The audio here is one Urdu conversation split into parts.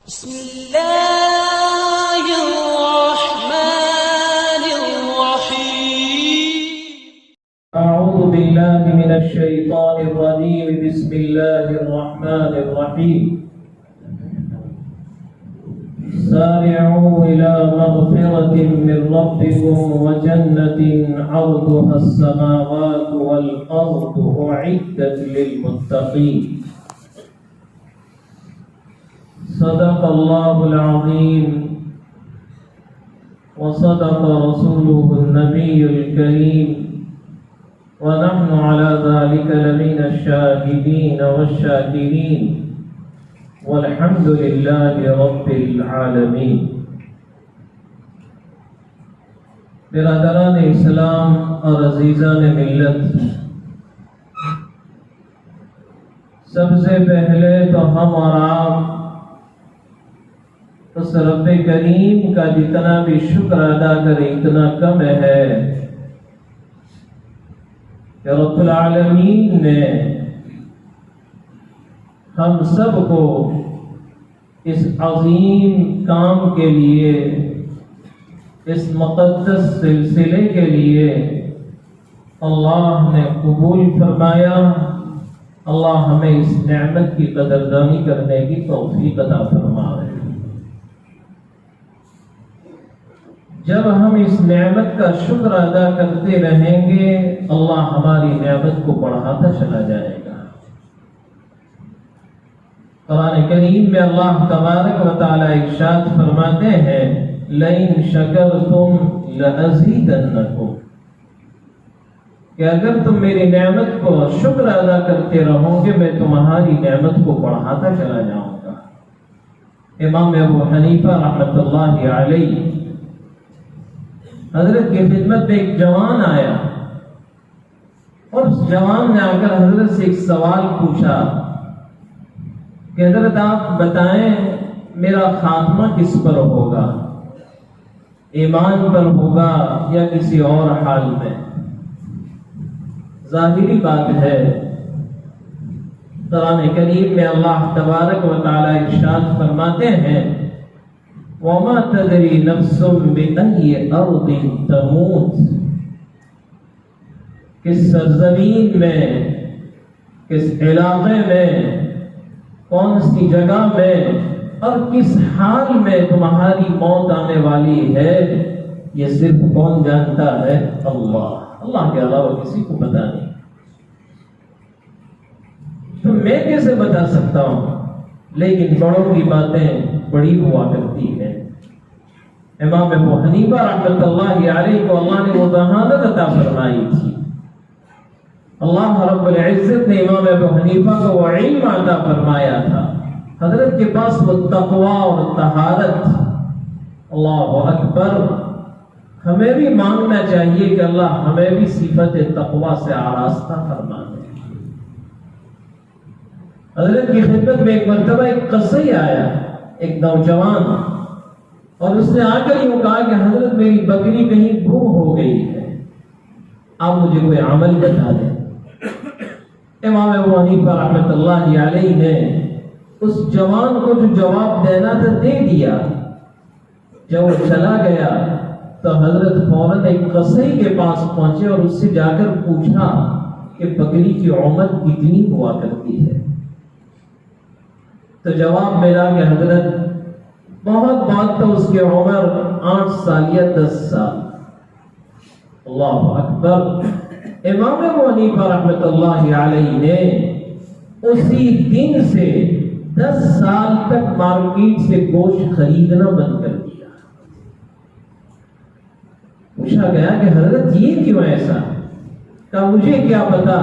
بسم الله الرحمن الرحيم. أعوذ بالله من الشيطان الرجيم. بسم الله الرحمن الرحيم. سارعوا إلى مغفرة من ربكم وجنة عرضها السماوات والأرض أعدت للمتقين. صدق الله العظيم وصدق رسوله النبي الكريم ونحن على ذلك لمن الشاهدين والشاكرين والحمد لله رب العالمين. برادران اسلام اور عزیزان ملت، سب سے پہلے تو ہم اور آپ اس رب کریم کا جتنا بھی شکر ادا کریں اتنا کم ہے کہ رب العالمین نے ہم سب کو اس عظیم کام کے لیے، اس مقدس سلسلے کے لیے اللہ نے قبول فرمایا. اللہ ہمیں اس نعمت کی قدردانی کرنے کی توفیق عطا فرمائے. جب ہم اس نعمت کا شکر ادا کرتے رہیں گے اللہ ہماری نعمت کو بڑھاتا چلا جائے گا. قرآن کریم میں اللہ تبارک و تعالی ارشاد فرماتے ہیں لئن شکرتم لأزیدنکم، کہ اگر تم میری نعمت کو شکر ادا کرتے رہو گے میں تمہاری نعمت کو بڑھاتا چلا جاؤں گا. امام ابو حنیفہ رحمۃ اللہ علیہ حضرت کی خدمت میں ایک جوان آیا اور اس جوان نے آ کر حضرت سے ایک سوال پوچھا کہ حضرت آپ بتائیں میرا خاتمہ کس پر ہوگا، ایمان پر ہوگا یا کسی اور حال میں؟ ظاہری بات ہے قرآن کریم میں اللہ تبارک و تعالی ارشاد فرماتے ہیں وَمَا تَدْرِي نَفْسٌ بِأَيِّ أَرْضٍ تَمُوتُ، کس سرزمین میں، کس علاقے میں، کون سی جگہ میں اور کس حال میں تمہاری موت آنے والی ہے، یہ صرف کون جانتا ہے؟ اللہ کے علاوہ کسی کو پتہ نہیں. تو میں کیسے بتا سکتا ہوں؟ لیکن بڑوں کی باتیں بڑی ہوا کرتی ہے. امام ابو حنیفہ رحمۃ اللہ علیہ کو اللہ نے وہ ذہانت عطا فرمائی تھی. اللہ رب العزت نے امام ابو حنیفہ کو وہ علم عطا فرمایا تھا. حضرت کے پاس وہ تقوی اور طہارت. اللہ اکبر. ہمیں بھی مانگنا چاہیے کہ اللہ ہمیں بھی صفت تقوی سے آراستہ فرما دے. حضرت کی خدمت میں ایک مرتبہ ایک قصی آیا، ایک نوجوان، اور اس نے آ کر یوں کہا کہ حضرت میری بکری کہیں گم ہو گئی ہے، آپ مجھے کوئی عمل بتا دیں. امام ابو حنیفہ رحمۃ اللہ علیہ نے اس جوان کو جو جواب دینا تھا دے دیا. جب وہ چلا گیا تو حضرت فوراً ایک قصی کے پاس پہنچے اور اس سے جا کر پوچھا کہ بکری کی عمر کتنی ہوا کرتی ہے؟ تو جواب ملا کہ حضرت بہت بات تو اس کی عمر 8 سال یا 10 سال. اللہ اکبر. امام ابو حنیفہ رحمۃ اللہ علیہ نے اسی دن سے 10 سال تک مارکیٹ سے گوشت خریدنا بند کر دیا. پوچھا گیا کہ حضرت یہ کیوں ایسا؟ کہا مجھے کیا پتا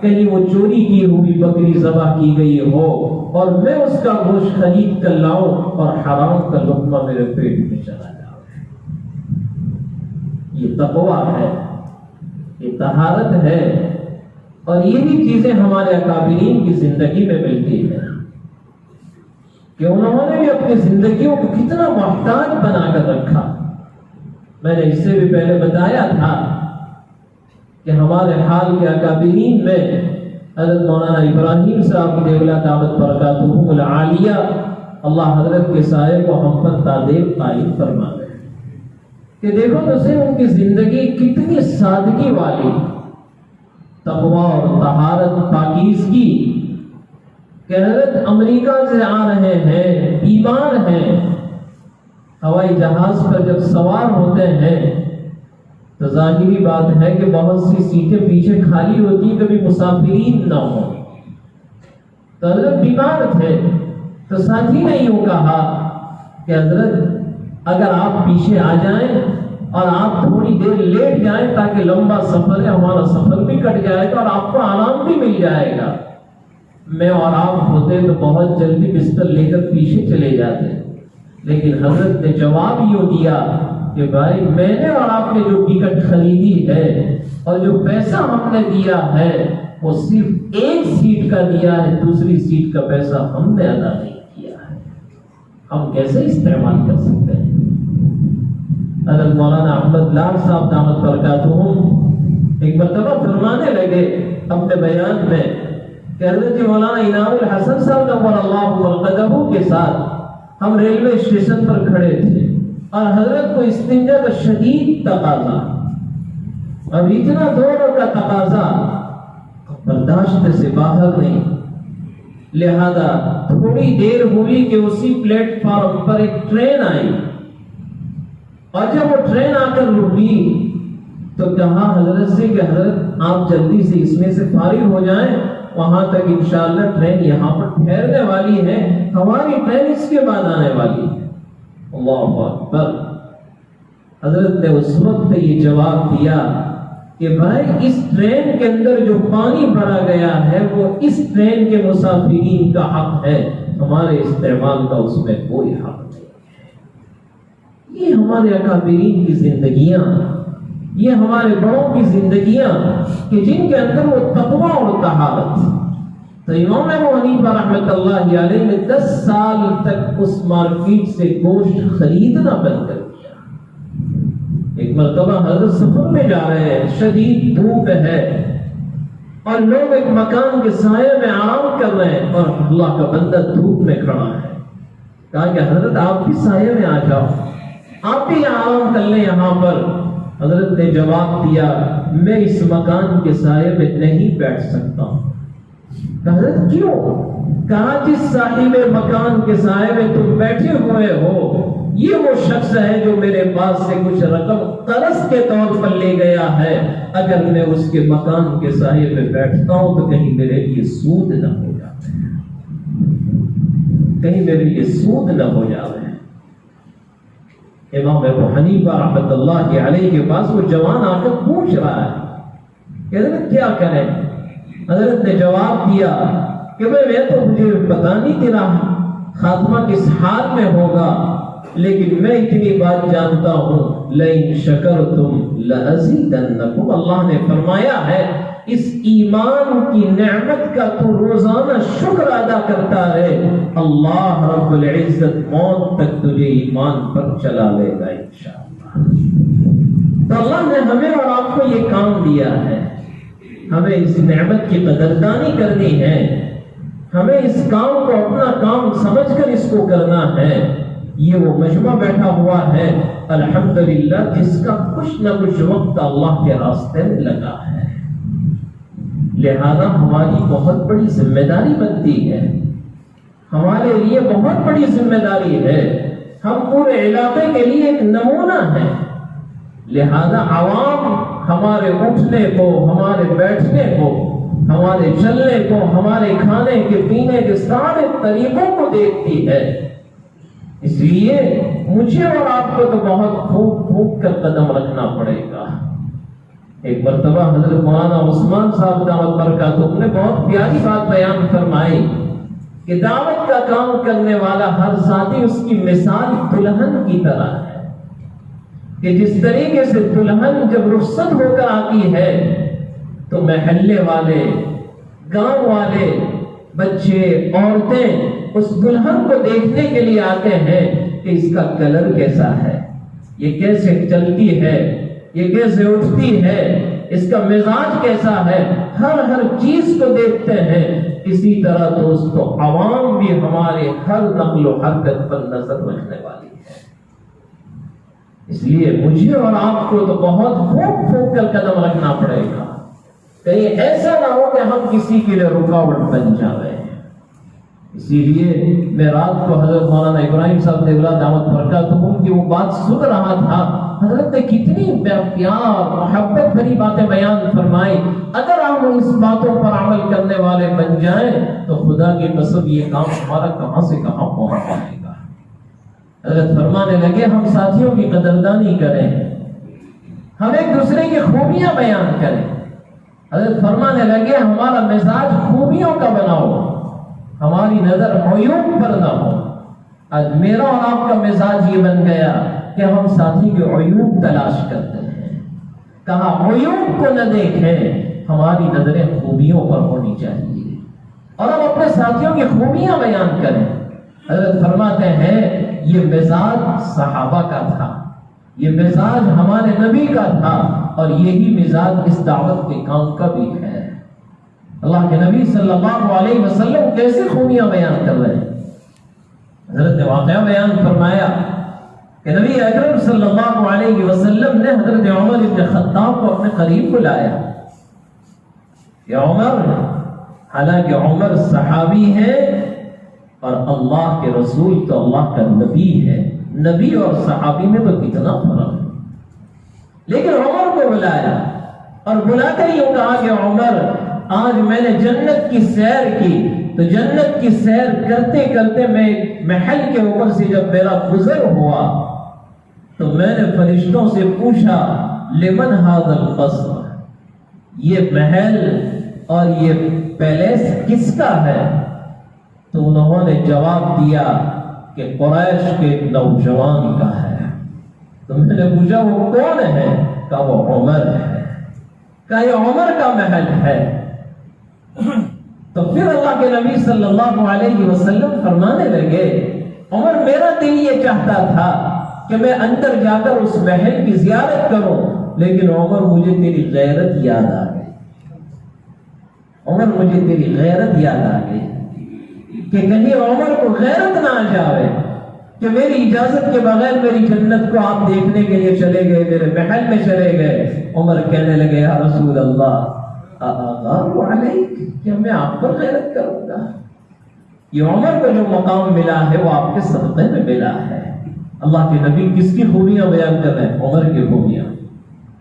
کہیں وہ چوری کی ہوئی بکری ذبح کی گئی ہو اور میں اس کا گوشت خرید کر لاؤں اور حرام کا لقمہ میرے پیٹ میں چلا جاؤ. یہ تقویٰ ہے، یہ طہارت ہے، اور یہی چیزیں ہمارے اکابرین کی زندگی میں ملتی ہیں کہ انہوں نے بھی اپنی زندگیوں کو کتنا محتاج بنا کر رکھا. میں نے اس سے بھی پہلے بتایا تھا کہ ہمارے حال کے اکابرین میں حضرت مولانا ابراہیم صاحب دیولہ دعوت برکاتہم العالیہ اللہ حضرت کے سائے کو ہم پر تادیب قائم فرما دے کہ دیکھو تو صرف ان کی زندگی کتنی سادگی والی، تقوی اور طہارت پاکیزگی، کہ حضرت امریکہ سے آ رہے ہیں، بیمار ہیں، ہوائی جہاز پر جب سوار ہوتے ہیں تو ظاہری بات ہے کہ بہت سی سیٹیں پیچھے خالی ہوتی، کبھی مسافرین نہ ہوں، تو حضرت بیمار تھے، تو ساتھی نے یوں کہا کہ حضرت اگر آپ پیچھے آ جائیں اور آپ تھوڑی دیر لیٹ جائیں تاکہ لمبا سفر ہے، ہمارا سفر بھی کٹ جائے گا اور آپ کو آرام بھی مل جائے گا۔ میں اور آپ ہوتے تو بہت جلدی بستر لے کر پیچھے چلے جاتے، لیکن حضرت نے جواب یوں دیا کہ بھائی میں نے اور آپ نے جو ٹکٹ خریدی ہے اور جو پیسہ ہم نے دیا ہے وہ صرف ایک سیٹ کا دیا ہے، دوسری سیٹ کا پیسہ ہم نے ادا نہیں کیا ہے، ہم کیسے استعمال کر سکتے ہیں؟ حضرت مولانا احمد لال صاحب دامت برکاتہم ایک مرتبہ فرمانے لگے اپنے بیان میں کہ حضرت مولانا انعام الحسن صاحب نور اللہ مرقدہ کے ساتھ ہم ریلوے اسٹیشن پر کھڑے تھے اور حضرت کو استنجا کا شدید تقاضا، اب اتنا دونوں کا تقاضا برداشت سے باہر نہیں، لہذا تھوڑی دیر ہوئی کہ اسی پلیٹ فارم پر ایک ٹرین آئی، اور جب وہ ٹرین آ کر رکی تو کہا حضرت سے کہ حضرت آپ جلدی سے اس میں سے فارغ ہو جائیں، وہاں تک انشاءاللہ ٹرین یہاں پر ٹھہرنے والی ہے، ہماری ٹرین اس کے بعد آنے والی ہے۔ اللہ اکبر۔ حضرت نے اس وقت یہ جواب دیا کہ بھائی اس ٹرین کے اندر جو پانی بھرا گیا ہے وہ اس ٹرین کے مسافرین کا حق ہے، ہمارے استعمال کا اس میں کوئی حق نہیں ہے۔ یہ ہمارے اکابرین کی زندگیاں، یہ ہمارے بڑوں کی زندگیاں کہ جن کے اندر وہ تقوی اور طہارت۔ تو امام ابو حنیفہ رحمۃ اللہ علیہ نے 10 سال تک اس مارکیٹ سے گوشت خریدنا بند کر دیا۔ ایک مرتبہ حضرت سفر میں جا رہے ہیں، شدید دھوپ ہے اور لوگ ایک مکان کے سائے میں آرام کر رہے ہیں اور اللہ کا بندہ دھوپ میں کھڑا ہے۔ کہا کہ حضرت آپ بھی سائے میں آ جاؤ، آپ بھی آرام کر لیں یہاں پر۔ حضرت نے جواب دیا میں اس مکان کے سائے میں نہیں بیٹھ سکتا ہوں۔ حضرت کیوں؟ کہا جس صاحب مکان کے سائے میں تم بیٹھے ہوئے ہو یہ وہ شخص ہے جو میرے پاس سے کچھ رقم قرض کے طور پر لے گیا ہے، اگر میں اس کے مکان کے سائے میں بیٹھتا ہوں تو کہیں میرے لیے سود نہ ہو جائے، کہیں میرے لیے سود نہ ہو جائے۔ امام ابو حنیفہ رحمۃ اللہ علیہ کے پاس وہ جوان آ کر پوچھ رہا ہے کہ حضرت کیا کریں؟ حضرت نے جواب دیا کہ میں تو مجھے پتہ نہیں تیرا خاتمہ کس حال میں ہوگا، لیکن میں اتنی بات جانتا ہوں لئن شکرتم لازیدنکم، اللہ نے فرمایا ہے اس ایمان کی نعمت کا تو روزانہ شکر ادا کرتا رہے، اللہ رب العزت موت تک تجھے ایمان پر چلا لے گا انشاءاللہ۔ تو اللہ نے ہمیں اور آپ کو یہ کام دیا ہے، ہمیں اس نعمت کی قدردانی کرنی ہے، ہمیں اس کام کو اپنا کام سمجھ کر اس کو کرنا ہے۔ یہ وہ مجمع بیٹھا ہوا ہے الحمدللہ جس کا کچھ نہ کچھ وقت اللہ کے راستے میں لگا ہے، لہذا ہماری بہت بڑی ذمہ داری بنتی ہے، ہمارے لیے بہت بڑی ذمہ داری ہے، ہم پورے علاقے کے لیے ایک نمونہ ہے، لہذا عوام ہمارے اٹھنے کو، ہمارے بیٹھنے کو، ہمارے چلنے کو، ہمارے کھانے کے پینے کے سارے طریقوں کو دیکھتی ہے، اس لیے مجھے اور آپ کو تو بہت پھونک پھونک کر قدم رکھنا پڑے گا۔ ایک مرتبہ حضرت مولانا عثمان صاحب دعوت برکاتہم نے بہت پیاری بات بیان فرمائی کہ دعوت کا کام کرنے والا ہر ساتھی اس کی مثال دلہن کی طرح ہے، کہ جس طریقے سے دلہن جب رخصت ہو کر آتی ہے تو محلے والے، گاؤں والے، بچے، عورتیں اس دلہن کو دیکھنے کے لیے آتے ہیں کہ اس کا کلر کیسا ہے، یہ کیسے چلتی ہے، یہ کیسے اٹھتی ہے، اس کا مزاج کیسا ہے، ہر چیز کو دیکھتے ہیں۔ اسی طرح دوستو عوام بھی ہمارے ہر نقل و حرکت پر نظر رکھنے والی ہے۔ اس لیے مجھے اور آپ کو تو بہت پھونک کر قدم رکھنا پڑے گا، کہیں ایسا نہ ہو کہ ہم کسی کے لیے رکاوٹ بن جائیں۔ اسی لیے میں رات کو حضرت مولانا ابراہیم صاحب دیولا دعوت برکاتہم کی وہ بات سن رہا تھا، حضرت نے کتنی پیار محبت بھری باتیں بیان فرمائی۔ اگر ہم اس باتوں پر عمل کرنے والے بن جائیں تو خدا کی قسم یہ کام ہمارا کہاں سے کہاں پہنچ پائے گا۔ حضرت فرمانے لگے ہم ساتھیوں کی قدردانی کریں، ہم ایک دوسرے کی خوبیاں بیان کریں۔ حضرت فرمانے لگے ہمارا مزاج خوبیوں کا بناؤ، ہماری نظر عیوب پر نہ ہو۔ آج میرا اور آپ کا مزاج یہ بن گیا کہ ہم ساتھی کے عیوب تلاش کرتے ہیں، کہا عیوب کو نہ دیکھیں، ہماری نظریں خوبیوں پر ہونی چاہیے اور ہم اپنے ساتھیوں کی خوبیاں بیان کریں۔ حضرت فرماتے ہیں یہ مزاج صحابہ کا تھا، یہ مزاج ہمارے نبی کا تھا، اور یہی مزاج اس دعوت کے کام کا بھی ہے۔ اللہ کے نبی صلی اللہ علیہ وسلم کیسے خوبیاں بیان کر رہے ہیں۔ حضرت نے واقعہ بیان فرمایا کہ نبی اکرم صلی اللہ علیہ وسلم نے حضرت عمر بن خطاب کو اپنے قریب بلایا کہ عمر، حالانکہ عمر صحابی ہے اور اللہ کے رسول تو اللہ کا نبی ہے، نبی اور صحابی میں تو کتنا فرق ہے، لیکن عمر کو بلایا اور بلا کر یوں کہا کہ عمر آج میں نے جنت کی سیر کی، تو جنت کی سیر کرتے کرتے میں محل کے اوپر سے جب میرا گزر ہوا تو میں نے فرشتوں سے پوچھا لمن ھذا القصر، یہ محل اور یہ پیلیس کس کا ہے؟ تو انہوں نے جواب دیا کہ قریش کے ایک نوجوان کا ہے۔ تو میں نے پوچھا وہ کون ہے؟ کہا وہ عمر ہے۔ کہا یہ عمر کا محل ہے۔ تو پھر اللہ کے نبی صلی اللہ علیہ وسلم فرمانے لگے عمر میرا دل یہ چاہتا تھا کہ میں اندر جا کر اس محل کی زیارت کروں، لیکن عمر مجھے تیری غیرت یاد آ گئی، عمر مجھے تیری غیرت یاد آ گئی کہ کہیں عمر کو غیرت نہ آ جائے کہ میری اجازت کے بغیر میری جنت کو آپ دیکھنے کے لیے چلے گئے، میرے محل میں چلے گئے۔ عمر کہنے لگے یا رسول اللہ اغار علیک، کیا میں آپ پر غیرت کروں گا؟ یہ عمر کو جو مقام ملا ہے وہ آپ کے صدقے میں ملا ہے۔ اللہ کے نبی کس کی خوبیاں بیان کر رہے ہیں؟ عمر کی خوبیاں۔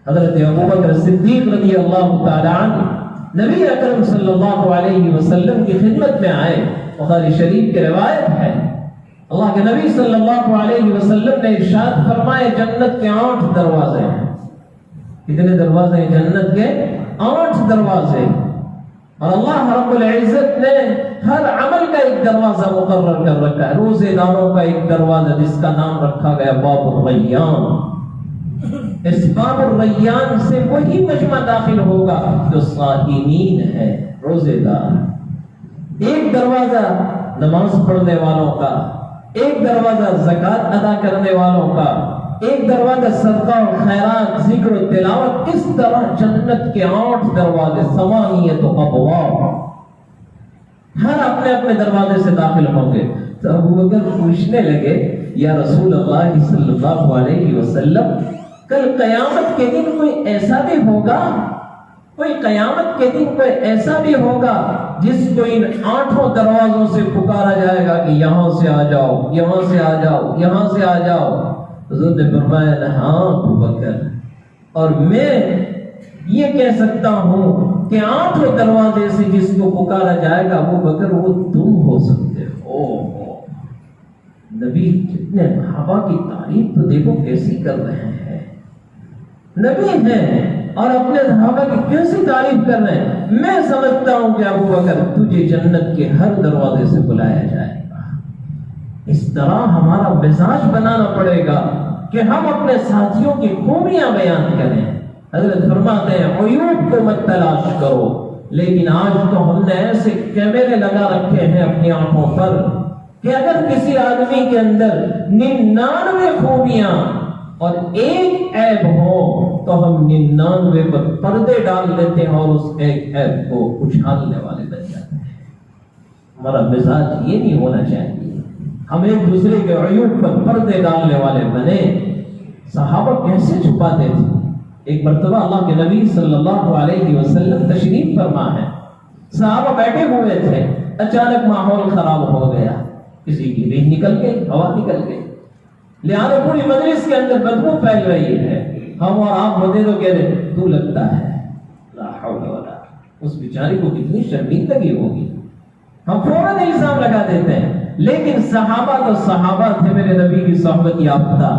حضرت ابوبکر صدیق رضی اللہ تعالی عنہ نبی اکرم صلی اللہ علیہ وسلم کی خدمت میں آئے، بخاری شریف کی روایت ہے، اللہ کے نبی صلی اللہ علیہ وسلم نے ارشاد فرمائے جنت کے 8 دروازے ہیں۔ کتنے دروازے ہیں جنت کے؟ 8 دروازے، اور اللہ رب العزت نے ہر عمل کا ایک دروازہ مقرر کر رکھا ہے۔ روزے داروں کا ایک دروازہ جس کا نام رکھا گیا باب الریان، اس باب الریان سے وہی مجمع داخل ہوگا جو صائمین ہے، روزے دار۔ ایک دروازہ نماز پڑھنے والوں کا، ایک دروازہ زکوٰۃ ادا کرنے والوں کا، ایک دروازہ صدقہ و خیرات، ذکر و تلاوت۔ اس طرح جنت کے 8 دروازے، ثمانیۃ ابواب، ہر اپنے اپنے دروازے سے داخل ہوں گے۔ تو ابوبکر پوچھنے لگے یا رسول اللہ صلی اللہ علیہ وسلم کل قیامت کے دن کوئی ایسا بھی ہوگا، کوئی قیامت کے دن کوئی ایسا بھی ہوگا جس کو ان 8 دروازوں سے پکارا جائے گا کہ یہاں سے آ جاؤ، یہاں سے آ جاؤ، یہاں سے آ جاؤ؟ حضور نے فرمایا ہاں ابوبکر، اور میں یہ کہہ سکتا ہوں کہ 8 دروازے سے جس کو پکارا جائے گا ابوبکر وہ تم ہو سکتے ہو۔ نبی کتنے صحابہ کی تعریف تو دیکھو کیسی کر رہے ہیں، نبی ہیں اور اپنے صحابہ کی کیسی تعریف کر رہے ہیں۔ میں سمجھتا ہوں کہ ابوبکر تجھے جنت کے ہر دروازے سے بلایا جائے گا۔ اس طرح ہمارا مزاج بنانا پڑے گا کہ ہم اپنے ساتھیوں کی خوبیاں بیان کریں۔ حضرت فرماتے ہیں عیوب کو مت تلاش کرو، لیکن آج تو ہم نے ایسے کیمرے لگا رکھے ہیں اپنی آنکھوں پر کہ اگر کسی آدمی کے اندر 99 خوبیاں اور ایک عیب ہو تو ہم 99 پر پردے ڈال دیتے ہیں اور اس ایک عیب کو اچھالنے والے بن جاتے ہیں۔ ہمارا مزاج یہ نہیں ہونا چاہیے، ہم ایک دوسرے کے عیوب پر پردے ڈالنے والے بنے۔ صحابہ کیسے چھپاتے تھے؟ ایک مرتبہ اللہ کے نبی صلی اللہ علیہ وسلم تشریف فرما ہے، صحابہ بیٹھے ہوئے تھے، اچانک ماحول خراب ہو گیا، کسی کی ریح نکل گئی، ہوا نکل گئی، لہٰذا پوری مجلس کے اندر بدبو پھیل رہی ہے۔ ہم اور آپ ہوتے تو کہہ رہے تو لگتا ہے، لا حول ولا، اس بیچاری کو کتنی شرمندگی ہوگی، ہم فوراً الزام لگا دیتے ہیں۔ لیکن صحابہ تو صحابہ تھے، میرے نبی کی صحبت یافتہ،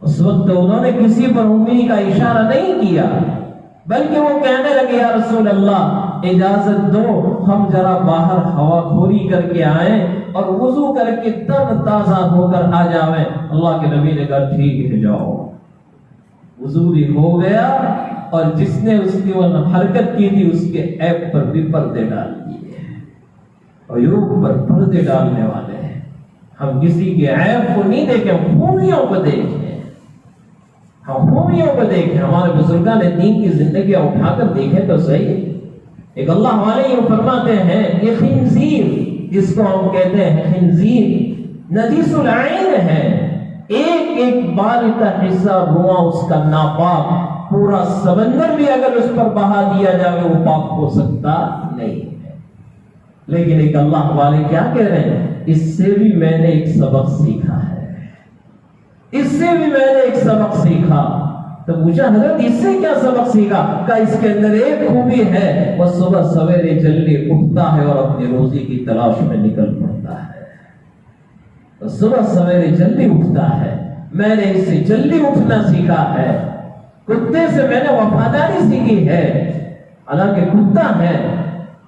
اس وقت تو انہوں نے کسی پر انگلی کا اشارہ نہیں کیا، بلکہ وہ کہنے لگے یا رسول اللہ اجازت دو ہم ذرا باہر ہوا خوری کر کے آئیں اور وضو کر کے تر تازہ ہو کر آ جاویں۔ اللہ کے نبی نے کہا ٹھیک ہے جاؤ۔ وضو بھی ہو گیا اور جس نے اس کی وہ حرکت کی تھی اس کے عیب پر بھی پردے ڈال دیے، عیوب پر پردے ڈالنے والے ہیں۔ ہم کسی کے عیب کو نہیں دیکھیں، ہم خوبیوں کو دیکھیں، ہم خوبیوں کو دیکھیں۔ ہمارے بزرگان نے دین کی زندگیاں اٹھا کر دیکھیں تو صحیح۔ ایک اللہ والے یہ فرماتے ہیں یہ خنزیر، جس کو ہم کہتے ہیں خنزیر، نجیس العین ہے، ایک ایک بال کا حصہ رواں اس کا ناپاک، پورا سمندر بھی اگر اس پر بہا دیا جائے وہ پاک ہو سکتا نہیں ہے۔ لیکن ایک اللہ والے کیا کہہ رہے ہیں، اس سے بھی میں نے ایک سبق سیکھا ہے، اس سے بھی میں نے ایک سبق سیکھا۔ تو پوچھا حضرت اس سے کیا سبق سیکھا؟ کہا اس کے اندر ایک خوبی ہے، وہ صبح سویرے جلدی اٹھتا ہے اور اپنی روزی کی تلاش میں نکل پڑتا ہے، وہ صبح سویرے جلدی اٹھتا ہے۔ میں نے اس سے جلدی اٹھنا سیکھا ہے، کتے سے میں نے وفاداری سیکھی ہے۔ حالانکہ کتا ہے،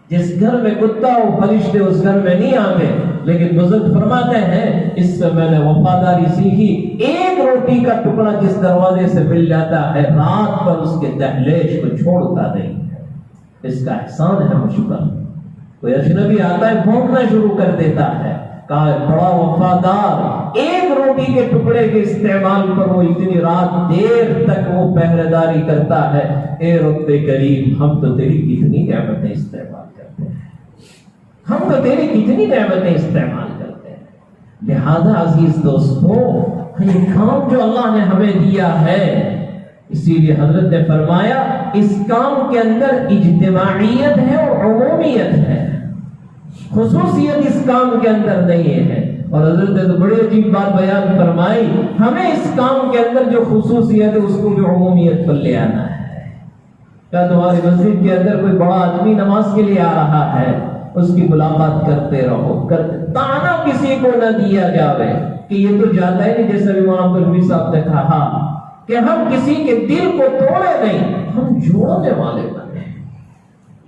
جس گھر میں کتا ہو فرشتے اس گھر میں نہیں آتے، لیکن بزرگ فرماتے ہیں اس سے میں نے وفاداری سیکھی۔ ایک روٹی کا ٹکڑا جس دروازے سے مل جاتا ہے رات پر اس کے دہلیز کو چھوڑتا نہیں ہے، اس کا احسان ہے مجھ پر۔ کوئی اجنبی آتا ہے بھونکنا شروع کر دیتا ہے، کہا بڑا وفادار، ایک روٹی کے ٹکڑے کے استعمال پر وہ اتنی رات دیر تک وہ پہرے داری کرتا ہے۔ اے رب کریم ہم تو تیری کتنی نعمتیں استعمال کرتے ہیں، ہم تو تیری کتنی نعمتیں استعمال کرتے ہیں۔ لہذا عزیز دوستو یہ کام جو اللہ نے ہمیں دیا ہے، اسی لیے حضرت نے فرمایا اس کام کے اندر اجتماعیت ہے اور عمومیت ہے، خصوصیت اس کام کے اندر نہیں ہے۔ اور حضرت نے تو بڑی عجیب بات بیان فرمائی، ہمیں اس کام کے اندر جو خصوصیت ہے اس کو بھی عمومیت پر لے آنا ہے۔ کیا تمہاری مسجد کے اندر کوئی بڑا آدمی نماز کے لیے آ رہا ہے، اس کی ملاقات کرتے رہو، تانا کسی کو نہ دیا جاوے کہ یہ تو جاتا ہے نہیں، جیسا بھی مولانا عبدالحمید صاحب نے کہا کہ ہم کسی کے دل کو توڑے نہیں، ہم جوڑنے والے بنے،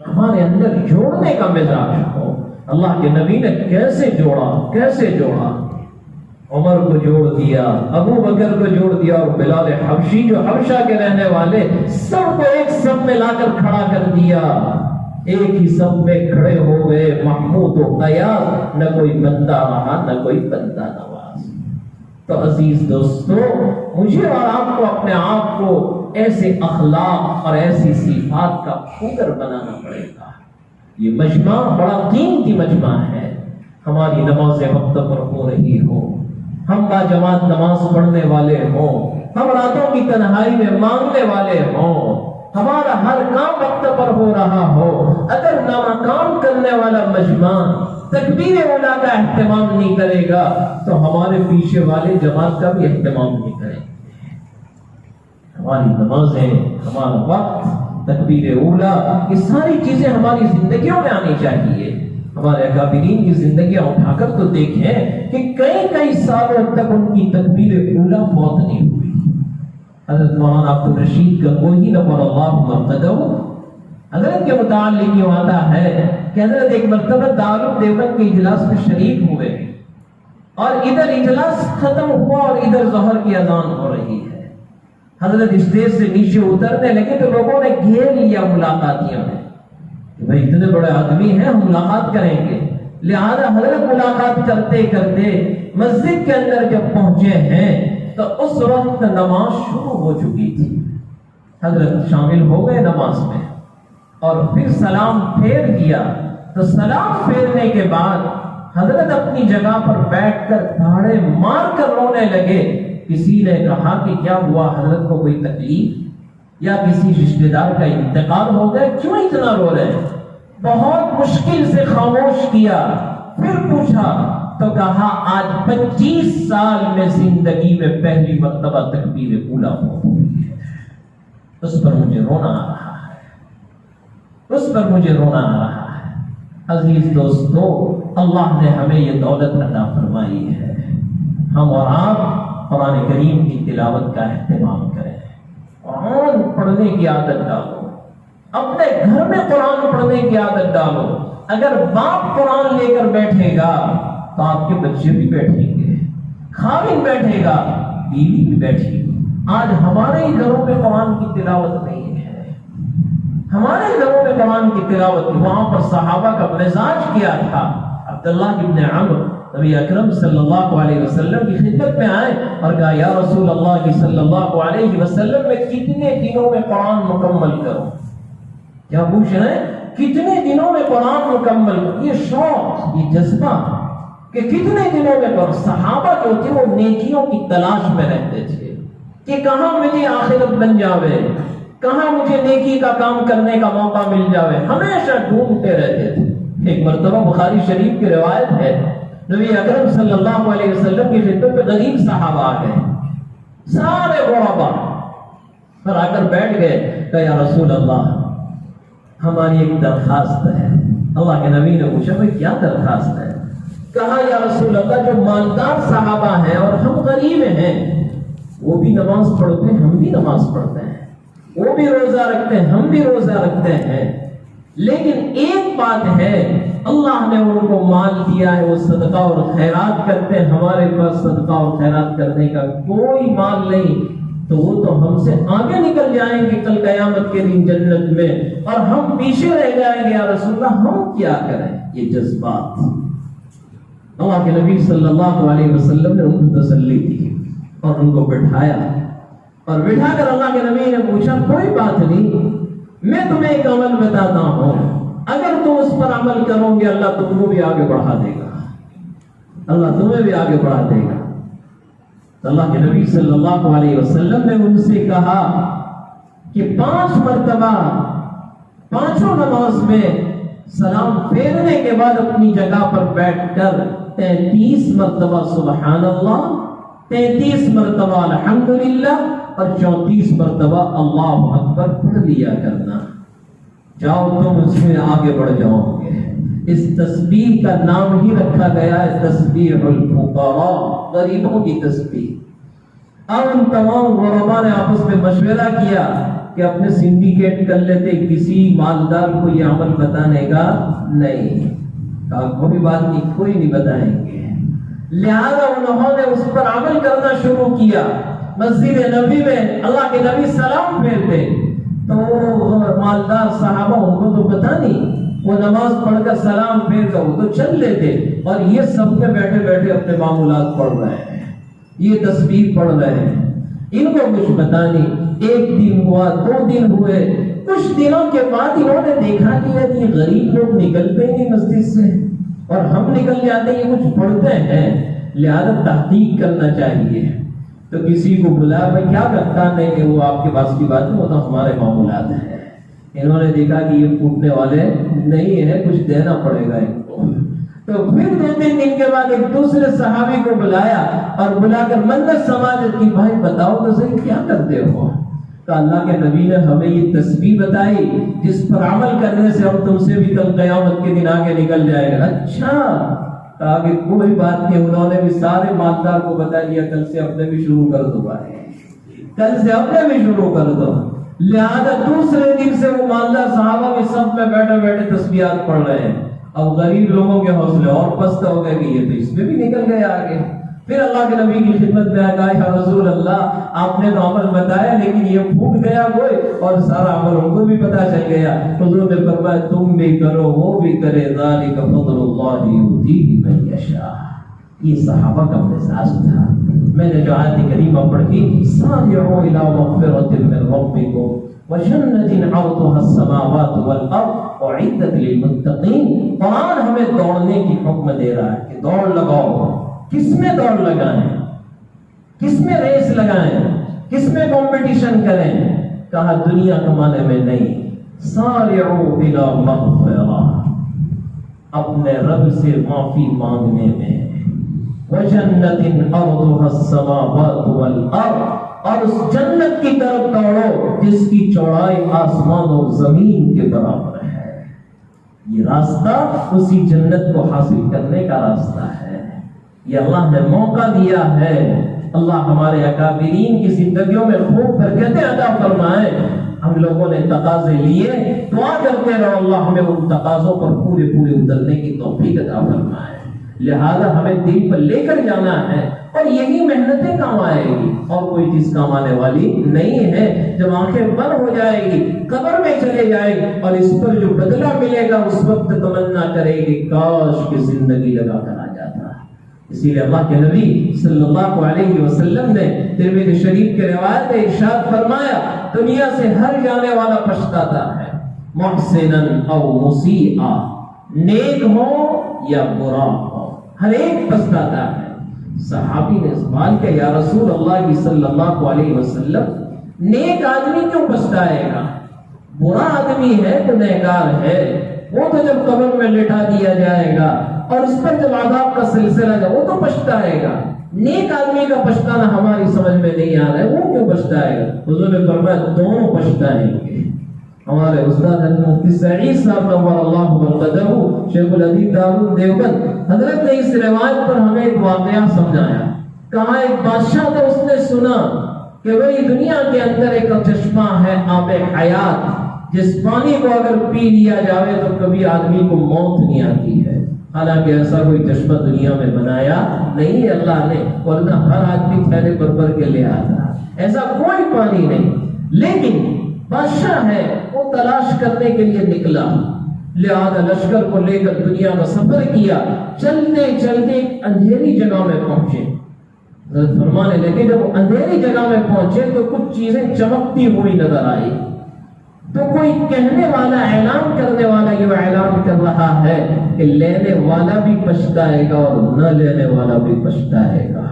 ہمارے اندر جوڑنے کا مزاج ہو۔ اللہ کے نبی نے کیسے جوڑا، کیسے جوڑا، عمر کو جوڑ دیا، ابو بکر کو جوڑ دیا، اور بلال حبشی جو حبشہ کے رہنے والے سب کو ایک صف میں لا کر کھڑا کر دیا، ایک ہی صف میں کھڑے ہو گئے محمود و قیاس، نہ کوئی بندہ رہا نہ کوئی بندہ نواز۔ تو عزیز دوستو مجھے اور آپ کو اپنے آپ کو ایسے اخلاق اور ایسی صفات کا پتر بنانا پڑے گا۔ یہ مجمع بڑا قیمتی مجمع ہے، ہماری نماز وقت پر ہو رہی ہو، ہم با جماعت نماز پڑھنے والے ہوں، ہم راتوں کی تنہائی میں مانگنے والے ہوں، ہمارا ہر کام وقت پر ہو رہا ہو، اگر ناکام کرنے والا مجمع تکبیر اولیٰ کا اہتمام نہیں کرے گا تو ہمارے پیچھے والے جماعت کا بھی اہتمام نہیں کریں گے۔ ہماری نمازیں، ہمارا وقت، تکبیر اولیٰ، یہ ساری چیزیں ہماری زندگیوں میں آنی چاہیے۔ ہمارے اکابرین کی زندگیاں اٹھا کر تو دیکھیں کہ کئی کئی سالوں تک ان کی تکبیر اولیٰ فوت نہیں ہوئی۔ حضرت مولانا عبدالرشید کا کوئی نور اللہ مرتدہ حضرت کے متعلق یہ آتا ہے کہ حضرت ایک مرتبہ دارالعلوم دیوبند کے اجلاس میں شریک ہوئے اور ادھر اجلاس ختم ہوا اور ادھر ظہر کی اذان ہو رہی ہے۔ حضرت اسٹیج سے نیچے اترنے لگے تو لوگوں نے گھیر لیا ملاقاتیوں نے کہ بھائی اتنے بڑے آدمی ہیں ہم ملاقات کریں گے۔ لہذا حضرت ملاقات کرتے کرتے مسجد کے اندر جب پہنچے ہیں تو اس وقت نماز شروع ہو چکی تھی. حضرت شامل ہو گئے نماز میں اور پھر سلام پھیر دیا. تو سلام پھیرنے کے بعد حضرت اپنی جگہ پر بیٹھ کر دھاڑے مار کر رونے لگے. کسی نے کہا کہ کیا ہوا، حضرت کو کوئی تکلیف یا کسی رشتہ دار کا انتقال ہو گیا، کیوں اتنا رو رہے ہیں؟ بہت مشکل سے خاموش کیا. پھر پوچھا تو کہا آج 25 سال میں زندگی میں پہلی مرتبہ تکبیر اولیٰ ہوئی ہے. اس پر مجھے رونا آ رہا ہے، اس پر مجھے رونا آ رہا ہے. عزیز دوستو، اللہ نے ہمیں یہ دولت عطا فرمائی ہے. ہم اور آپ قرآن کریم کی تلاوت کا اہتمام کریں. قرآن پڑھنے کی عادت ڈالو، اپنے گھر میں قرآن پڑھنے کی عادت ڈالو. اگر باپ قرآن لے کر بیٹھے گا تو آپ کے بچے بھی بیٹھیں گے، خاوند بیٹھے گا، بیوی بھی بیٹھے گی. آج ہمارے ہی گھروں میں قرآن کی تلاوت نہیں ہے، ہمارے گھروں میں قرآن کی تلاوت. وہاں پر صحابہ کا مزاج کیا تھا. عبداللہ ابن عمرو نبی اکرم صلی اللہ علیہ وسلم کی خدمت میں آئے اور کہا یا رسول اللہ کی صلی اللہ علیہ وسلم میں کتنے دنوں میں قرآن مکمل کروں؟ کیا پوچھ رہے ہیں؟ کتنے دنوں میں قرآن مکمل کروں؟ یہ شوق، یہ جذبہ کہ کتنے دنوں میں قرآن. صحابہ جو تھے وہ نیکیوں کی تلاش میں رہتے تھے کہ کہاں مجھے آخرت بن جاوے، کہاں مجھے نیکی کا کام کرنے کا موقع مل جاوے. ہمیشہ ڈھونڈتے رہتے تھے. ایک مرتبہ بخاری شریف کی روایت ہے، نبی اکرم صلی اللہ علیہ وسلم کی خدمت میں غریب صحابہ آ گئے، سارے غربا پر آ کر بیٹھ گئے. کہ یا رسول اللہ ہماری ایک درخواست ہے. اللہ کے نبی نے پوچھا بھائی کیا درخواست ہے؟ کہا یا رسول اللہ جو مالدار صحابہ ہیں اور ہم غریب ہیں، وہ بھی نماز پڑھتے ہیں، ہم بھی نماز پڑھتے ہیں، وہ بھی روزہ رکھتے ہیں، ہم بھی روزہ رکھتے ہیں، لیکن ایک بات ہے اللہ نے ان کو مال دیا ہے، وہ صدقہ اور خیرات کرتے ہیں، ہمارے پاس صدقہ اور خیرات کرنے کا کوئی مال نہیں، تو وہ تو ہم سے آگے نکل جائیں گے کل قیامت کے دن جنت میں اور ہم پیچھے رہ جائیں گے. یا رسول اللہ ہم کیا کریں؟ یہ جذبات. اللہ کے نبی صلی اللہ علیہ وسلم نے ان کو تسلی دی اور ان کو بٹھایا اور بٹھا کر اللہ کے نبی نے پوچھا کوئی بات نہیں، میں تمہیں ایک عمل بتاتا ہوں، اگر تم اس پر عمل کرو گے اللہ تم کو بھی آگے بڑھا دے گا، اللہ تمہیں بھی آگے بڑھا دے گا. تو اللہ کے نبی صلی اللہ علیہ وسلم نے ان سے کہا کہ 5 مرتبہ پانچوں نماز میں سلام پھیرنے کے بعد اپنی جگہ پر بیٹھ کر 33 مرتبہ سبحان اللہ، 33 مرتبہ الحمدللہ اور 34 مرتبہ اللہ اکبر پڑھ لیا کرنا. جاؤ تم اس میں آگے بڑھ جاؤ گے. اس تسبیح کا نام ہی رکھا گیا ہے تسبیح الفقراء، غریبوں کی تسبیح. اب ان تمام غرباء نے آپس میں مشورہ کیا کہ اپنے سنڈیکیٹ کر لیتے، کسی مالدار کو یہ عمل بتانے کا نہیں. کہا کوئی بات نہیں، کوئی نہیں بتائیں گے. لہذا انہوں نے اس پر عمل کرنا شروع کیا. مسجد نبی میں اللہ کے نبی سلام پھیرتے تو مالدار صحابہ ان کو تو پتہ نہیں، وہ نماز پڑھ کر سلام پھیر کر وہ تو چل لیتے اور یہ سب کے بیٹھے بیٹھے اپنے معمولات پڑھ رہے ہیں، یہ تسبیح پڑھ رہے ہیں، ان کو کچھ پتہ نہیں. 1 دن ہوا، 2 دن ہوئے، کچھ دنوں کے بعد انہوں نے دیکھا کہ یہ غریب لوگ نکلتے ہی نہیں مسجد سے اور ہم نکل جاتے ہیں، یہ کچھ پڑھتے ہیں، لہذا تحقیق کرنا چاہیے. تو کسی کو بلایا، بھائی کیا کرتا نہیں کہ وہ آپ کے پاس کی بات ہے، وہ تو ہمارے معمولات ہیں. انہوں نے دیکھا کہ یہ پوچھنے والے نہیں ہے، کچھ دینا پڑے گا ان کو. تو پھر 2-3 دن کے بعد ایک دوسرے صحابی کو بلایا اور بلا کر منت سماجت کی، بھائی بتاؤ تو صحیح کیا کرتے ہو؟ تو اللہ کے نبی نے ہمیں یہ تسبیح بتائی جس پر عمل کرنے سے ہم تم سے بھی کل قیامت کے دن آگے نکل جائے گا. اچھا کہا کہ کوئی بات نہیں. انہوں نے بھی سارے مالدار کو بتا دیا کل سے اپنے بھی شروع کر دو بھائی، کل سے اپنے بھی شروع کر دو. لہذا دوسرے دن سے وہ مالدار صحابہ بھی سب میں بیٹھے بیٹھے تسبیحات پڑھ رہے ہیں. اب غریب لوگوں کے حوصلے اور پست ہو گئے کہ یہ تو اس میں بھی نکل گئے آگے. پھر اللہ کے نبی کی خدمت میں آیا، کہا یا رسول اللہ آپ نے تو عمل بتایا لیکن یہ پھوٹ گیا کوئی اور سارا عمل ان کو بھی پتا چل گیا. حضور نے فرمایا تم بھی کرو وہ بھی کرے، ذالک فضل اللہ یؤتیہ من یشاء. یہ صحابہ کا مزاج تھا. میں نے جو آیت کریمہ پڑھی سارعوا الی مغفرۃ من ربکم وجنۃ عرضها السماوات والارض اعدت للمتقین. قرآن ہمیں دوڑنے کی حکم دے رہا ہے کہ دوڑ لگاؤ. کس میں دوڑ لگائیں؟ کس میں ریس لگائیں؟ کس میں کمپٹیشن کریں؟ کہا دنیا کمانے میں نہیں. سارعوا الی مغفرہ، اپنے رب سے معافی مانگنے میں. وجنۃ عرضها السماوات والارض، اور اس جنت کی طرف دوڑو جس کی چوڑائی آسمان اور زمین کے برابر ہے. یہ راستہ اسی جنت کو حاصل کرنے کا راستہ ہے. یہ اللہ نے موقع دیا ہے. اللہ ہمارے اکابرین کی زندگیوں میں خوب برکتیں عطا فرمائے. ہم لوگوں نے تقاضے لیے، دعا کرتے رہو اللہ ہمیں ان تقاضوں پر پورے اترنے کی توفیق عطا فرمائے. لہذا ہمیں دل پر لے کر جانا ہے، اور یہی محنتیں کام آئے گی، اور کوئی چیز کام آنے والی نہیں ہے. جب آنکھیں بند ہو جائے گی، قبر میں چلے جائے گی، اور اس پر جو بدلہ ملے گا اس وقت تمنا کرے گی کاش کی زندگی لگا کر آ جاتا. اسی لیے اللہ کے نبی صلی اللہ علیہ وسلم نے ترمذی شریف کے روایت میں ارشاد فرمایا دنیا سے ہر جانے والا پچھتاتا ہے، محسنا او مسیئا، نیک ہو یا برا ہو، ہر ایک پچھتاتا ہے. صحابی نے سوال کیا یا رسول اللہ صلی اللہ علیہ وسلم، نیک آدمی کیوں پچھتائے گا؟ برا آدمی ہے تو گنہگار ہے، وہ تو جب قبر میں لٹا دیا جائے گا اور اس پر جب عذاب کا سلسلہ جائے وہ تو پچھتائے گا. نیک آدمی کا پچھتانا ہماری سمجھ میں نہیں آ رہا ہے، وہ کیوں پچھتائے گا؟ حضور نے فرمایا دونوں پچھتائیں گے. ہمارے استاد مفتی سعید صاحب نور اللہ مرقدہ شیخ الحدیث دارالعلوم دیوبند حضرت نے اس روایت پر ہمیں ایک واقعہ سمجھایا. کہا ایک بادشاہ تھا، اس نے سنا کہ بھئی دنیا کے اندر ایک چشمہ ہے آب حیات، جس پانی کو اگر پی لیا جائے تو کبھی آدمی کو موت نہیں آتی ہے. حالانکہ ایسا کوئی چشمہ دنیا میں بنایا نہیں ہے اللہ نے، ورنہ ہر آدمی تھیلے بھر کے لے آتا. ایسا کوئی پانی نہیں. لیکن بادشاہ ہے، وہ تلاش کرنے کے لیے نکلا، لہذا لشکر کو لے کر دنیا کا سفر کیا. چلتے چلتے ایک اندھیری جگہ میں پہنچے. فرمانے لگے جب اندھیری جگہ میں پہنچے تو کچھ چیزیں چمکتی ہوئی نظر آئی. تو کوئی کہنے والا، اعلان کرنے والا یہ اعلان کر رہا ہے کہ لینے والا بھی پچھتائے گا اور نہ لینے والا بھی پچھتائے گا.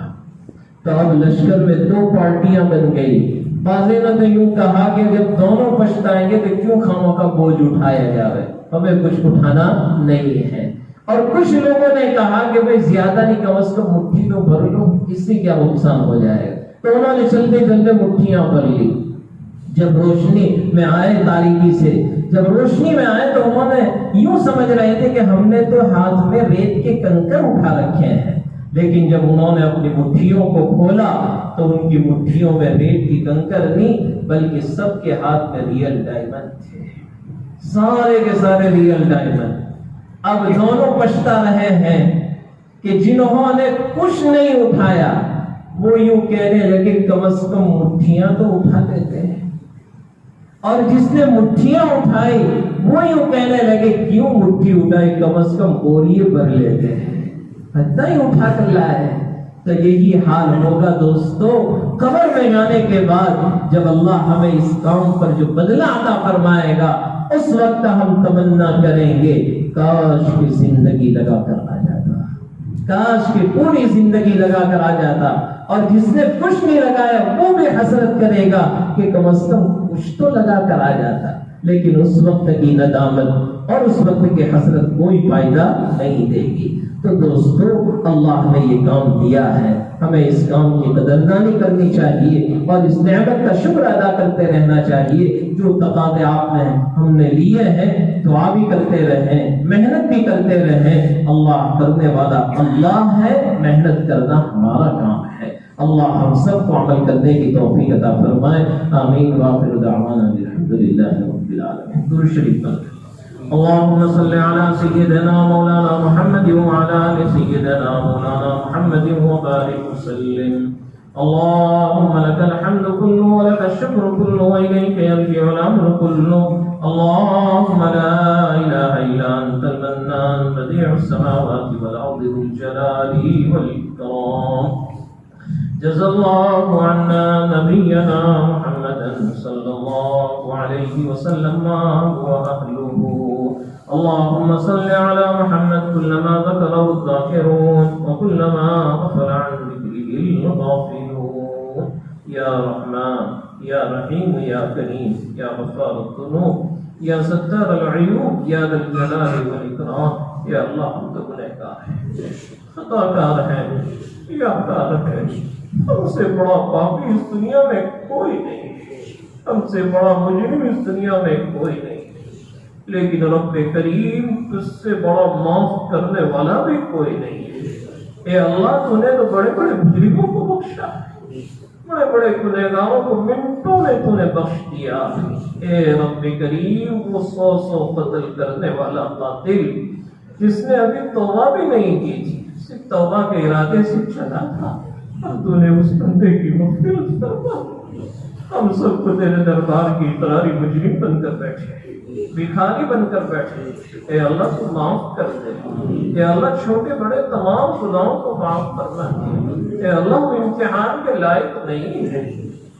تو اب لشکر میں دو پارٹیاں بن گئی. بعضوں نے تو یوں کہا کہ جب دونوں پچھتائیں گے تو کیوں خاموں کا بوجھ اٹھایا جائے، ہمیں کچھ اٹھانا نہیں ہے. اور کچھ لوگوں نے کہا کہ بھئی زیادہ نہیں، کم از کم مٹھی تو بھر لو، اس سے کیا نقصان ہو جائے گا. تو انہوں نے چلتے چلتے مٹھیاں بھر لی. جب روشنی میں آئے، تاریکی سے جب روشنی میں آئے تو انہوں نے یوں سمجھ رہے تھے کہ ہم نے تو ہاتھ میں ریت کے کنکر اٹھا رکھے ہیں. لیکن جب انہوں نے اپنی مٹھیوں کو کھولا تو ان کی مٹھیوں میں ریت کی کنکر نہیں بلکہ سب کے ہاتھ میں ریئل ڈائمنڈ تھے، سارے کے سارے ریئل ڈائمنڈ. اب دونوں پچھتا رہے ہیں کہ جنہوں نے کچھ نہیں اٹھایا وہ یوں کہنے لگے کم از کم مٹھیاں تو اٹھا لیتے ہیں، اور جس نے مٹھیاں اٹھائی وہ یوں کہنے لگے کیوں مٹھی اٹھائی، کم از کم بوریے بھر لیتے ہیں، اتنا ہی اٹھا کر لائے. تو یہی حال ہوگا دوستو قبر میں جانے کے بعد، جب اللہ ہمیں اس کام پر جو بدلہ عطا فرمائے گا اس وقت ہم تمنا کریں گے کاش کی زندگی لگا کر آ جاتا، کاش کی پوری زندگی لگا کر آ جاتا. اور جس نے کچھ نہیں لگایا وہ بھی حسرت کرے گا کہ کم از کم کچھ تو لگا کر آ جاتا. لیکن اس وقت کی ندامت اور اس وقت کی حسرت کوئی فائدہ نہیں دے گی. تو دوستو اللہ نے یہ کام دیا ہے، ہمیں اس کام کی قدردانی کرنی چاہیے اور اس نعمت کا شکر ادا کرتے رہنا چاہیے. جو تقاضے آپ نے ہم نے لیے ہیں دعا بھی کرتے رہیں، محنت بھی کرتے رہیں. اللہ کرنے والا اللہ ہے، محنت کرنا ہمارا کام ہے. اللہ ہم سب کو عمل کرنے کی توفیق عطا فرمائے. آمین. وآخر دعوانا الحمدللہ رب العالمین. درود شریف پڑھیں. اللهم صل على سيدنا مولانا محمد وعلى آل سيدنا مولانا محمد وبارك وسلم. اللهم لك الحمد كله ولك الشكر كله وإليك يرجع الأمر كله. اللهم لا إله إلا أنت المنان بديع السماوات والأرض ذو الجلال والإكرام. جزا اللہ عنا نبینا محمدا صلی اللہ علیہ وسلم وأهله. اللهم صل على محمد كلما ذكره الذاكرون وكلما غفل عن ذكره الغافلون. يا رحمن يا رحيم يا كريم يا غفار الذنوب يا ستار العيوب يا ذا الجلال والإكرام. یا اللہ ہم تو گنہگار ہیں، خطا کار ہیں، ریاکار ہیں، ہم سے بڑا پاپی اس دنیا میں کوئی نہیں، ہم سے بڑا مجرم اس دنیا میں کوئی نہیں، لیکن رب کریم اس سے بڑا معاف کرنے والا بھی کوئی نہیں ہے. اے اللہ تو نے تو بڑے بڑے مجرموں کو بخشا، بڑے بڑے گنہگاروں کو منٹوں میں تو نے بخش دیا. اے رب کریم وہ 100 قتل کرنے والا قاتل جس نے ابھی توبہ بھی نہیں کی تھی، صرف توبہ کے ارادے سے چلا تھا، اور تو نے اس بندے کی مغفرت فرما. ہم سب کو تیرے دربار کی اقراری مجرم بن کر بیٹھے، بھکاری بن کر بیٹھے. اے اللہ تو معاف کر دے. اے اللہ چھوٹے بڑے تمام گناہوں کو معاف فرما. اے اللہ ہم امتحان کے لائق نہیں ہے،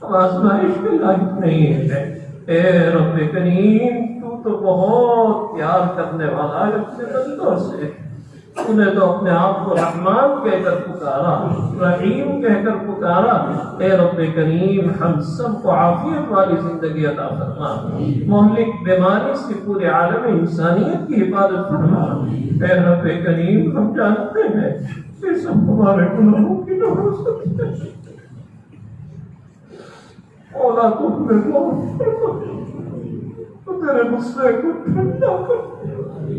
ہم آزمائش کے لائق نہیں ہے. اے رب کریم تو بہت پیار کرنے والا ہے اپنے بندوں سے. تو نے تو اپنے آپ کو رحمان کہہ کر پکارا، رحیم کہہ کر پکارا. اے رب کریم ہم سب کو عافیت والی زندگی عطا فرما، مہلک بیماری سے پورے عالم انسانیت کی حفاظت فرما. اے رب کریم ہم جانتے ہیں یہ سب ہمارے گناہوں کی نحوست ہے. مولا تو ہمیں معاف فرما، تیرے غصے کو ٹھنڈا کر دے،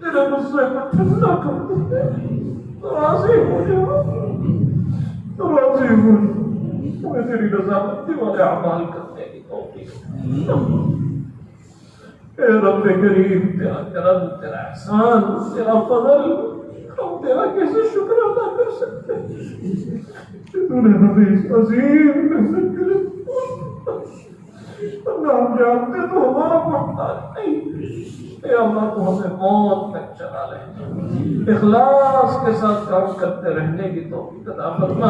تیرے غصے کو ٹھنڈا کر دے. تو راضی ہو جا، تو راضی ہو جا، ہمیں تیری رضامندی والے اعمال کرنے کی توفیق. اے رب کریم تیرا کرم، تیرا احسان، تیرا فضل، ہم تیرا کیسے شکر ادا کر سکتے ہیں کہ تو نے ہمیں اس عظیم محنت کے لیے ہم جانتے تو ہمارا محتاج نہیں. اے اللہ تو ہمیں موت تک چلا لے، اخلاص کے ساتھ کام کرتے رہنے کی توفیق عطا فرما.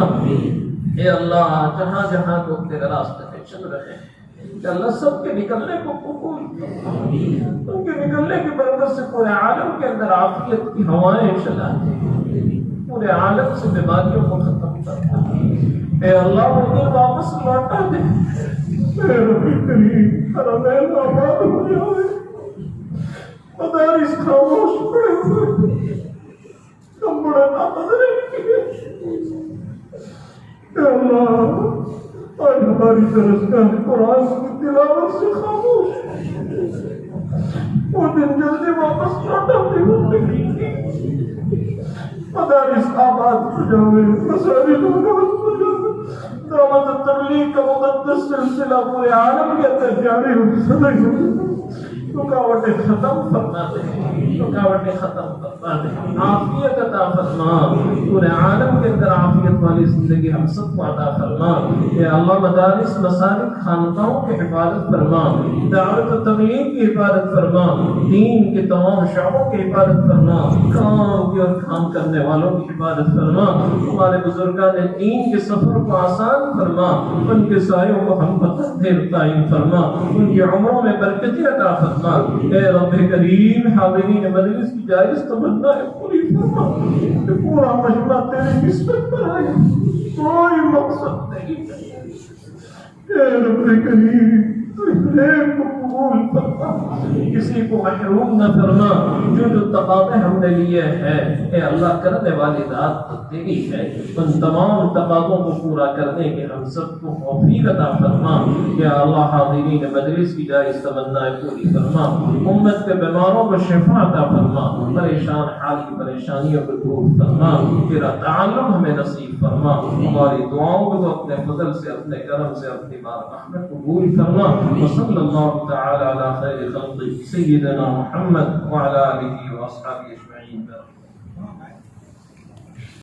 اے اللہ جہاں جہاں لوگ تیرے راستے پہ چل رہے ہیں، اے اللہ سب کے نکلنے کو قبول فرما. ان کے نکلنے کی برکت سے پورے عالم کے اندر عافیت کی ہوائیں چلا دے، پورے عالم سے بیماریوں کو ختم کرنا. اے اللہ وہ دن واپس لوٹا دے. اے رب کریم حرمین آباد ہو جائے، مدارس خاموش پڑے ہوئے، ہم بڑے ناقدر کیے. اے اللہ آج ہماری درسگاہ قرآن کی تلاوت سے خاموش ہے. وہ دن جلدی واپس لوٹا دے. مدارس آباد ہو جائے، مساجد آباد ہو جائے، دعوت تبلیغ کا مقدس سلسلہ پورے عالم کے اندر جاری ہو. رکاوٹیں ختم فرما دے، رکاوٹیں ختم فرما دے، عافیت عطا فرما. پورے عالم کے اندر عافیت والی زندگی ہم سب کو عطا فرما. اے اللہ مدارس، مساجد، خانقاہوں کی حفاظت فرما، دعوت و تبلیغ کی حفاظت فرما، دین کے تمام شعبوں کی حفاظت فرما، کام کی اور کام کرنے والوں کی حفاظت فرما. ہمارے بزرگان دین کے سفر کو آسان فرما، ان کے سایوں کو ہم دیر تعین فرما، ان کی عمروں میں برکتیں عطا فرما. اے رب کریم حاضرین مجلس کی جائز تمنا پوری فرما کہ پورا مجمع تیری نسبت پر آئے، کوئی مقصد نہیں. اے رب کریم ایک کو قبول فرما، کسی کو محروم نہ فرما. جو تقاضے ہم نے لیے ہیں اے اللہ کرنے والی ذات تو تیری ہے، ان تمام تقاضوں کو پورا کرنے کے ہم سب کو توفیق عطا فرما. یا اللہ حاضرین مجلس کی جائز تمنائیں پوری فرما، امت کے بیماروں کو شفا عطا فرما، پریشان حال کی پریشانیوں کو دور فرما. تیرا تعلق ہمیں نصیب فرما. ہماری دعاؤں کو تو اپنے فضل سے، اپنے کرم سے، اپنی بارگاہ میں قبول فرما. وصلی اللہ تعالی علی خیر خلق سیدنا محمد وعلی آلہ واصحابہ اجمعین.